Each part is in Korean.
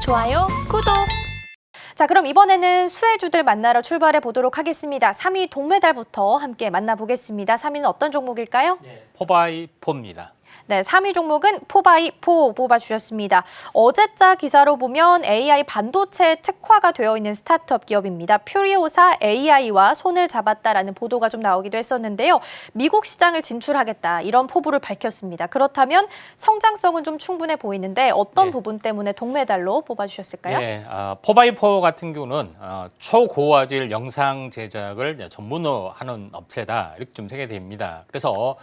좋아요, 구독! 자, 그럼 이번에는 수혜주들 만나러 출발해 보도록 하겠습니다. 3위 동메달부터 함께 만나보겠습니다. 3위는 어떤 종목일까요? 포바이포입니다. 네, 3위 종목은 포바이4 뽑아주셨습니다. 어제자 기사로 보면 AI 반도체 특화가 되어 있는 스타트업 기업입니다. 퓨리오사 AI와 손을 잡았다라는 보도가 좀 나오기도 했었는데요. 미국 시장을 진출하겠다 이런 포부를 밝혔습니다. 그렇다면 성장성은 좀 충분해 보이는데 어떤 부분 때문에 동메달로 뽑아주셨을까요? 네, 포바이4 같은 경우는 초고화질 영상 제작을 전문으로 하는 업체다 이렇게 좀 생각됩니다. 그래서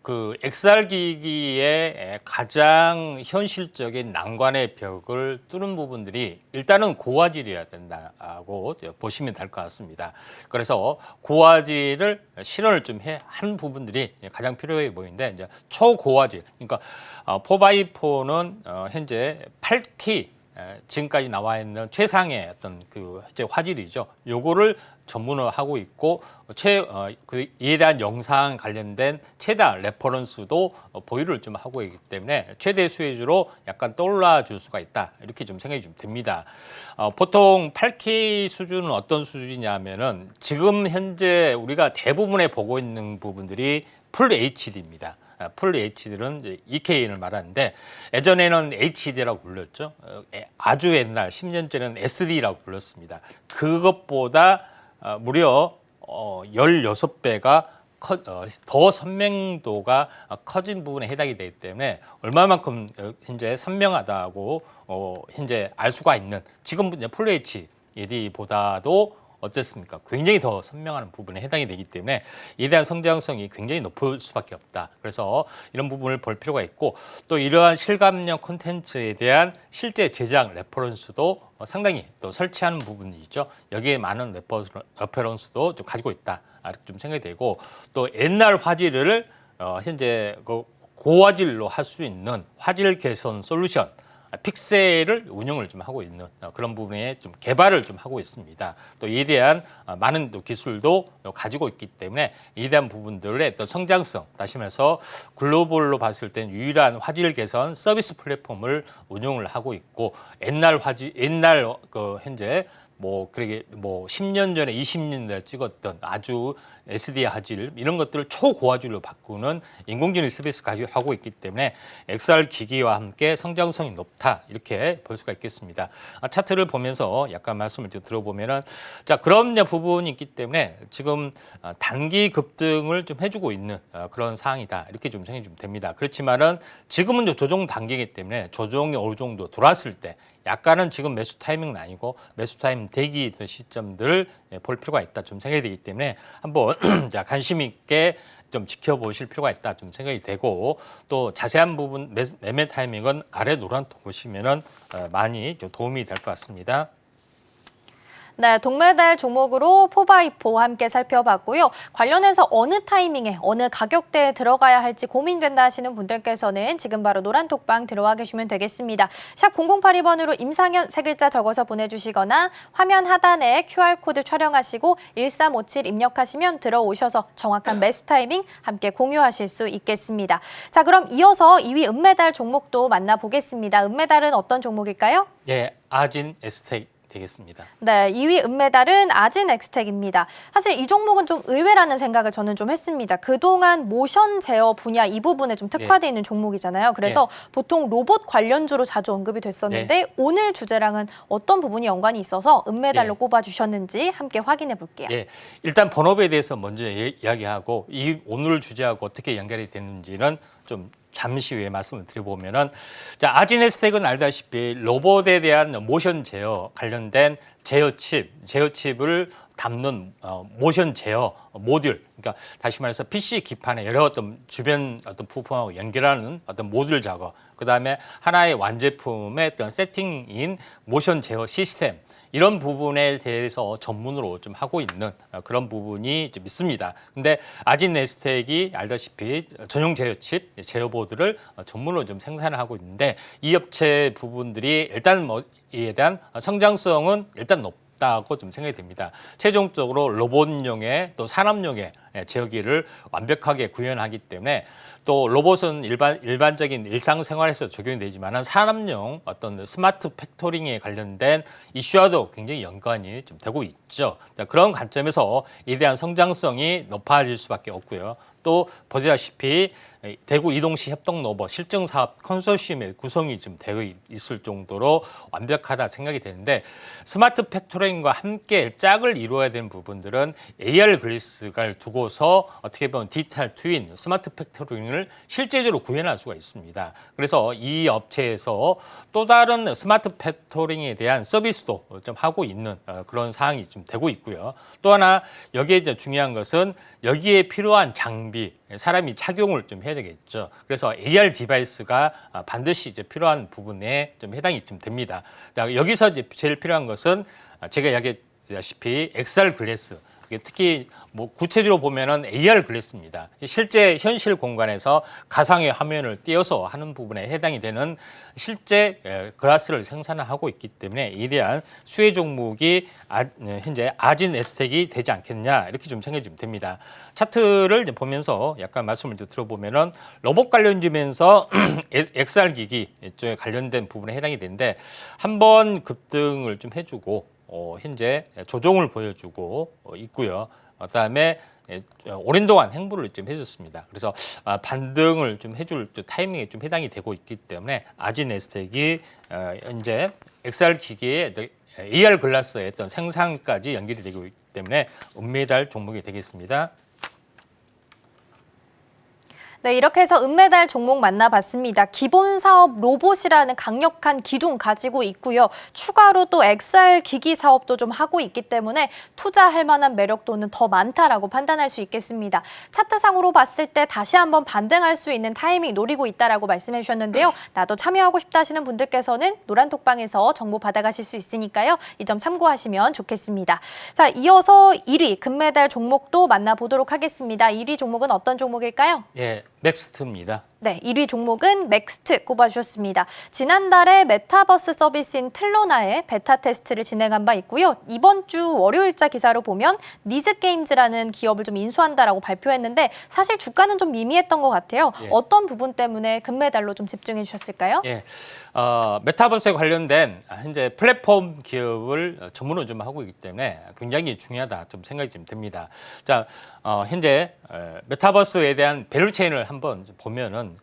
그 XR 기기의 가장 현실적인 난관의 벽을 뚫는 부분들이 일단은 고화질이어야 된다고 보시면 될 것 같습니다. 그래서 고화질을 실현을 좀 한 부분들이 가장 필요해 보이는데 이제 초고화질, 그러니까 포바이4는 현재 8K 지금까지 나와 있는 최상의 어떤 그 화질이죠. 요거를 전문으로 하고 있고 이에 대한 영상 관련된 최다 레퍼런스도 보유를 좀 하고 있기 때문에 최대 수혜주로 약간 떠올라 줄 수가 있다 이렇게 좀 생각이 좀 됩니다. 보통 8K 수준은 어떤 수준이냐면은 지금 현재 우리가 대부분에 보고 있는 부분들이 풀 HD입니다. 풀 HD는 이제 2K를 말하는데 예전에는 HD라고 불렸죠. 아주 옛날 10년 전에는 SD라고 불렀습니다. 그것보다 무려 16배가 더 선명도가 커진 부분에 해당이 되기 때문에 얼마만큼 현재 선명하다고 현재 알 수가 있는 지금 풀 HD보다도 어쨌습니까? 굉장히 더 선명한 부분에 해당이 되기 때문에 이에 대한 성장성이 굉장히 높을 수밖에 없다. 그래서 이런 부분을 볼 필요가 있고 또 이러한 실감형 콘텐츠에 대한 실제 제작 레퍼런스도 상당히 또 설치하는 부분이 있죠. 여기에 많은 레퍼런스도 좀 가지고 있다. 이렇게 좀 생각이 되고 또 옛날 화질을 현재 고화질로 할 수 있는 화질 개선 솔루션 픽셀을 운영을 좀 하고 있는 그런 부분에 좀 개발을 좀 하고 있습니다. 또 이에 대한 많은 또 기술도 가지고 있기 때문에 이에 대한 부분들의 또 성장성, 다시 말해서 글로벌로 봤을 땐 유일한 화질 개선 서비스 플랫폼을 운영을 하고 있고 옛날 현재 그러게 10년 전에 20년 전에 찍었던 아주 SD 화질 이런 것들을 초고화질로 바꾸는 인공지능 서비스 가지고 하고 있기 때문에 XR 기기와 함께 성장성이 높다 이렇게 볼 수가 있겠습니다. 차트를 보면서 약간 말씀을 좀 들어보면은 자 그런 부분이 있기 때문에 지금 단기 급등을 좀 해주고 있는 그런 상황이다 이렇게 좀 생각이 좀 됩니다. 그렇지만은 지금은 조정 단계이기 때문에 조정이 어느 정도 돌았을 때 약간은 지금 매수 타이밍은 아니고 매수 타이밍 대기 시점들을 볼 필요가 있다 좀 생각이 되기 때문에 한번 자 관심 있게 좀 지켜보실 필요가 있다 좀 생각이 되고 또 자세한 부분 매매 타이밍은 아래 노란톡 보시면은 많이 좀 도움이 될 것 같습니다. 네, 동메달 종목으로 포바이4 함께 살펴봤고요. 관련해서 어느 타이밍에 어느 가격대에 들어가야 할지 고민된다 하시는 분들께서는 지금 바로 노란톡방 들어와 계시면 되겠습니다. 샵 0082번으로 임상현 세 글자 적어서 보내주시거나 화면 하단에 QR코드 촬영하시고 1357 입력하시면 들어오셔서 정확한 매수 타이밍 함께 공유하실 수 있겠습니다. 자, 그럼 이어서 2위 은메달 종목도 만나보겠습니다. 은메달은 어떤 종목일까요? 네, 아진 에스텍 되겠습니다. 네, 2위 은메달은 아진 엑스텍입니다. 사실 이 종목은 좀 의외라는 생각을 저는 좀 했습니다. 그동안 모션 제어 분야 이 부분에 좀 특화되어 있는 종목이잖아요. 그래서 보통 로봇 관련주로 자주 언급이 됐었는데 오늘 주제랑은 어떤 부분이 연관이 있어서 은메달로 꼽아주셨는지 함께 확인해 볼게요. 일단 본업에 대해서 먼저 이야기하고 오늘 주제하고 어떻게 연결이 됐는지는 좀 잠시 후에 말씀을 드려보면은 자 아진에스텍은 알다시피 로봇에 대한 모션 제어 관련된 제어칩을 담는 모션 제어 모듈, 그러니까 다시 말해서 PC 기판에 여러 어떤 주변 어떤 부품하고 연결하는 어떤 모듈 작업, 그 다음에 하나의 완제품의 어떤 세팅인 모션 제어 시스템. 이런 부분에 대해서 전문으로 좀 하고 있는 그런 부분이 좀 있습니다. 근데 아진에스텍이 알다시피 전용 제어칩, 제어보드를 전문으로 좀 생산을 하고 있는데 이 업체 부분들이 일단 이에 대한 성장성은 일단 높다고 좀 생각이 됩니다. 최종적으로 로봇용의 또 산업용의 제어기를 완벽하게 구현하기 때문에 또 로봇은 일반적인 일상생활에서 적용이 되지만 산업용 어떤 스마트 팩토링에 관련된 이슈와도 굉장히 연관이 좀 되고 있죠. 자, 그런 관점에서 이에 대한 성장성이 높아질 수밖에 없고요. 또 보시다시피 대구 이동시 협동 로봇 실증 사업 컨소시엄의 구성이 좀 되어 있을 정도로 완벽하다 생각이 되는데 스마트 팩토링과 함께 짝을 이루어야 되는 부분들은 AR 글리스를 두고서 어떻게 보면 디지털 트윈, 스마트 팩토링을 실제적으로 구현할 수가 있습니다. 그래서 이 업체에서 또 다른 스마트 팩토링에 대한 서비스도 좀 하고 있는 그런 사항이 좀 되고 있고요. 또 하나 여기에 이제 중요한 것은 여기에 필요한 장비, 사람이 착용을 좀 해야 되겠죠. 그래서 AR 디바이스가 반드시 이제 필요한 부분에 좀 해당이 좀 됩니다. 여기서 이제 제일 필요한 것은 제가 이야기했다시피 XR 글래스. 특히 뭐 구체적으로 보면은 AR 글래스입니다. 실제 현실 공간에서 가상의 화면을 띄어서 하는 부분에 해당이 되는 실제 글라스를 생산하고 있기 때문에 이에 대한 수혜 종목이 현재 아진 에스텍이 되지 않겠냐 이렇게 좀 생각이 좀 됩니다. 차트를 이제 보면서 약간 말씀을 좀 들어보면은 로봇 관련주면서 XR 기기 쪽에 관련된 부분에 해당이 되는데 한번 급등을 좀 해주고 현재 조정을 보여주고 있고요. 그다음에 오랜 동안 행보를 좀 해줬습니다. 그래서 반등을 좀 해줄 타이밍에 좀 해당이 되고 있기 때문에 아진에스텍이 현재 XR 기기의 AR 글라스의 어떤 생산까지 연결이 되고 있기 때문에 은메달 종목이 되겠습니다. 네, 이렇게 해서 은메달 종목 만나봤습니다. 기본 사업 로봇이라는 강력한 기둥 가지고 있고요. 추가로 또 XR 기기 사업도 좀 하고 있기 때문에 투자할 만한 매력도는 더 많다라고 판단할 수 있겠습니다. 차트상으로 봤을 때 다시 한번 반등할 수 있는 타이밍 노리고 있다라고 말씀해 주셨는데요. 나도 참여하고 싶다 하시는 분들께서는 노란톡방에서 정보 받아가실 수 있으니까요. 이 점 참고하시면 좋겠습니다. 자, 이어서 1위 금메달 종목도 만나보도록 하겠습니다. 1위 종목은 어떤 종목일까요? 예, 넥스트입니다. 네, 1위 종목은 넥스트 꼽아주셨습니다. 지난달에 메타버스 서비스인 틀로나의 베타 테스트를 진행한 바 있고요. 이번 주 월요일자 기사로 보면 니즈게임즈라는 기업을 좀 인수한다라고 발표했는데 사실 주가는 좀 미미했던 것 같아요. 예. 어떤 부분 때문에 금메달로 좀 집중해 주셨을까요? 예, 메타버스에 관련된 현재 플랫폼 기업을 전문으로 좀 하고 있기 때문에 굉장히 중요하다 좀 생각이 좀 듭니다. 자, 현재 메타버스에 대한 밸류체인을 한번 보면은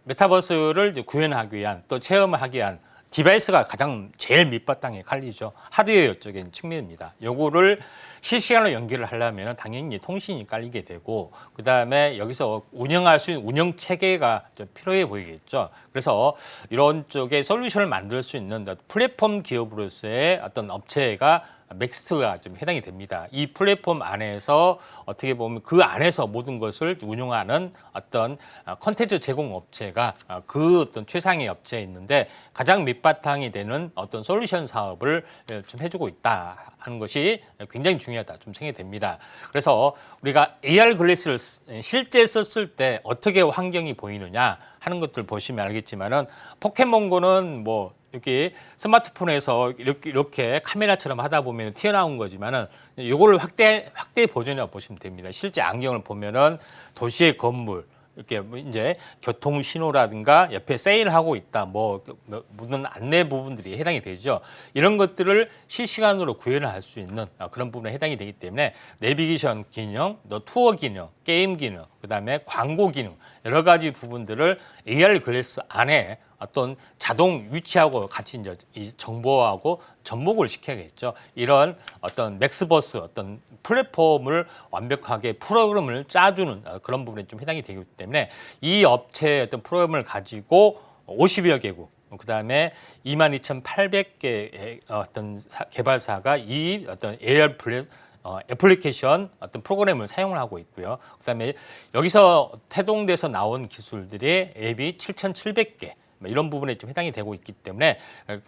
메타버스를 이제 구현하기 위한 또 체험하기 위한 디바이스가 가장 제일 밑바탕에 깔리죠. 하드웨어적인 측면입니다. 요거를 실시간으로 연결을 하려면 당연히 통신이 깔리게 되고 그다음에 여기서 운영할 수 있는 운영 체계가 좀 필요해 보이겠죠. 그래서 이런 쪽에 솔루션을 만들 수 있는 플랫폼 기업으로서의 어떤 업체가 넥스트가 좀 해당이 됩니다. 이 플랫폼 안에서 어떻게 보면 그 안에서 모든 것을 운영하는 어떤 콘텐츠 제공 업체가 그 어떤 최상의 업체에 있는데 가장 밑바탕이 되는 어떤 솔루션 사업을 좀 해주고 있다 하는 것이 굉장히 중요하다 좀 생각이 됩니다. 그래서 우리가 AR 글래스를 실제 썼을 때 어떻게 환경이 보이느냐 하는 것들 보시면 알겠지만은 포켓몬고는 뭐 이렇게 스마트폰에서 이렇게 카메라처럼 하다 보면 튀어나온 거지만은 이거를 확대 버전이라 고 보시면 됩니다. 실제 안경을 보면은 도시의 건물 이렇게 이제 교통 신호라든가 옆에 세일하고 있다 뭐 무슨 안내 부분들이 해당이 되죠. 이런 것들을 실시간으로 구현을 할 수 있는 그런 부분에 해당이 되기 때문에 내비게이션 기능, 또 투어 기능, 게임 기능, 그다음에 광고 기능 여러 가지 부분들을 AR 글래스 안에 어떤 자동 위치하고 같이 이제 이 정보하고 접목을 시켜야겠죠. 이런 어떤 맥스버스 어떤 플랫폼을 완벽하게 프로그램을 짜주는 그런 부분에 좀 해당이 되기 때문에 이 업체의 어떤 프로그램을 가지고 50여 개국 그다음에 22,800개의 어떤 개발사가 이 어떤 AR 애플리케이션 어떤 프로그램을 사용을 하고 있고요. 그다음에 여기서 태동돼서 나온 기술들의 앱이 7,700개. 이런 부분에 좀 해당이 되고 있기 때문에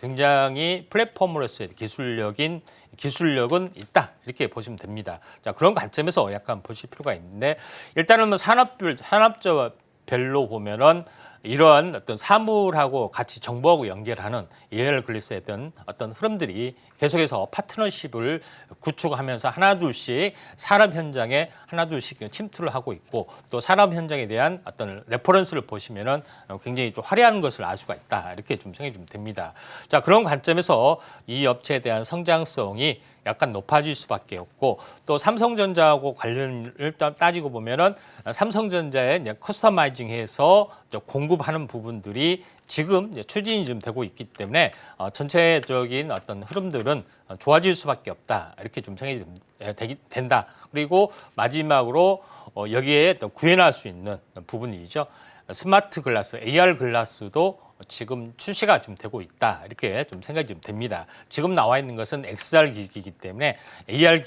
굉장히 플랫폼으로서의 기술력은 있다 이렇게 보시면 됩니다. 자, 그런 관점에서 약간 보실 필요가 있는데 일단은 뭐 산업별로 보면은 이러한 어떤 사물하고 같이 정보하고 연결하는 AR 글래스의 어떤 흐름들이 계속해서 파트너십을 구축하면서 하나둘씩 산업 현장에 하나둘씩 침투를 하고 있고 또 산업 현장에 대한 어떤 레퍼런스를 보시면은 굉장히 좀 화려한 것을 알 수가 있다. 이렇게 좀 생각이 좀 됩니다. 자, 그런 관점에서 이 업체에 대한 성장성이 약간 높아질 수밖에 없고 또 삼성전자하고 관련을 따지고 보면은 삼성전자의 이제 커스터마이징해서 공급하는 부분들이 지금 이제 추진이 좀 되고 있기 때문에 전체적인 어떤 흐름들은 좋아질 수밖에 없다. 이렇게 좀 생각이 된다. 그리고 마지막으로 여기에 또 구현할 수 있는 부분이죠. 스마트 글라스, AR 글라스도 지금 출시가 좀 되고 있다. 이렇게 좀 생각이 좀 됩니다. 지금 나와 있는 것은 XR 기기이기 때문에 AR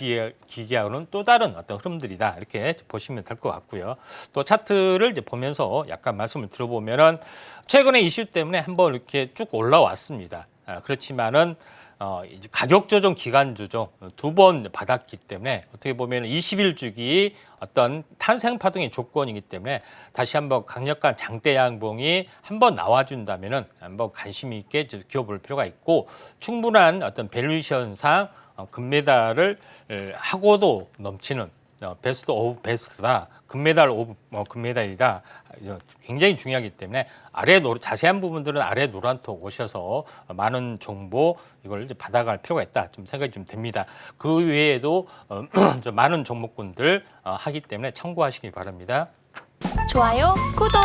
기기하고는 또 다른 어떤 흐름들이다. 이렇게 보시면 될 것 같고요. 또 차트를 이제 보면서 약간 말씀을 들어보면은 최근에 이슈 때문에 한번 이렇게 쭉 올라왔습니다. 그렇지만은 이제 가격 조정, 기간 조정 두 번 받았기 때문에 어떻게 보면 20일 주기 어떤 탄생 파동의 조건이기 때문에 다시 한번 강력한 장대 양봉이 한번 나와준다면은 한번 관심 있게 기어볼 필요가 있고 충분한 어떤 밸류에이션상 금메달을 하고도 넘치는 베스트 오브 베스트다. 금메달 오브 금메달이다. 굉장히 중요하기 때문에 자세한 부분들은 아래 노란톡 오셔서 많은 정보 이걸 이제 받아갈 필요가 있다. 좀 생각이 좀 됩니다. 그 외에도 많은 종목군들 하기 때문에 참고하시기 바랍니다. 좋아요, 구독!